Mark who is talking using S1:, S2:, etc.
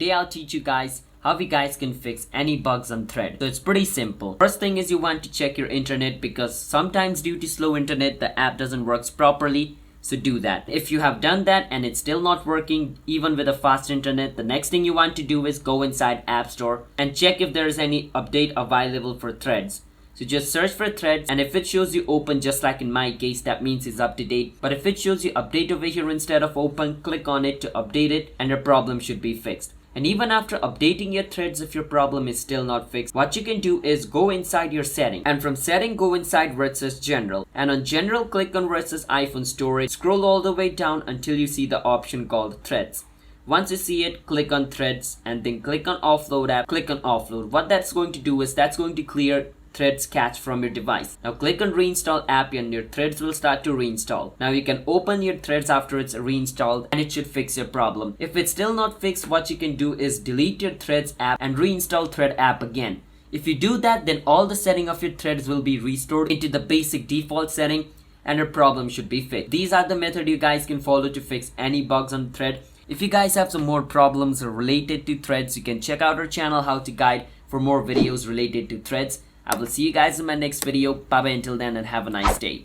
S1: Today I'll teach you guys how you guys can fix any bugs on Thread. So it's pretty simple. First thing is you want to check your internet because sometimes due to slow internet the app doesn't work properly. So do that. If you have done that and it's still not working even with a fast internet, the next thing you want to do is go inside App Store and check if there is any update available for Threads. So just search for Threads, and if it shows you open just like in my case, that means it's up to date. But if it shows you update over here instead of open, click on it to update it and your problem should be fixed. And even after updating your Threads, if your problem is still not fixed, what you can do is go inside your setting, and from setting go inside where it says general, and on general click on where it says iPhone storage. Scroll all the way down until you see the option called Threads. Once you see it, click on Threads and then click on offload app. Click on offload. What that's going to do is that's going to clear Threads cache from your device. Now click on reinstall app and your Threads will start to reinstall. Now you can open your Threads after it's reinstalled and it should fix your problem. If it's still not fixed, what you can do is delete your Threads app and reinstall Thread app again. If you do that, then all the setting of your Threads will be restored into the basic default setting and your problem should be fixed. These are the methods you guys can follow to fix any bugs on Thread. If you guys have some more problems related to Threads, you can check out our channel How to Guide for more videos related to Threads. I will see you guys in my next video. Bye bye until then, and have a nice day.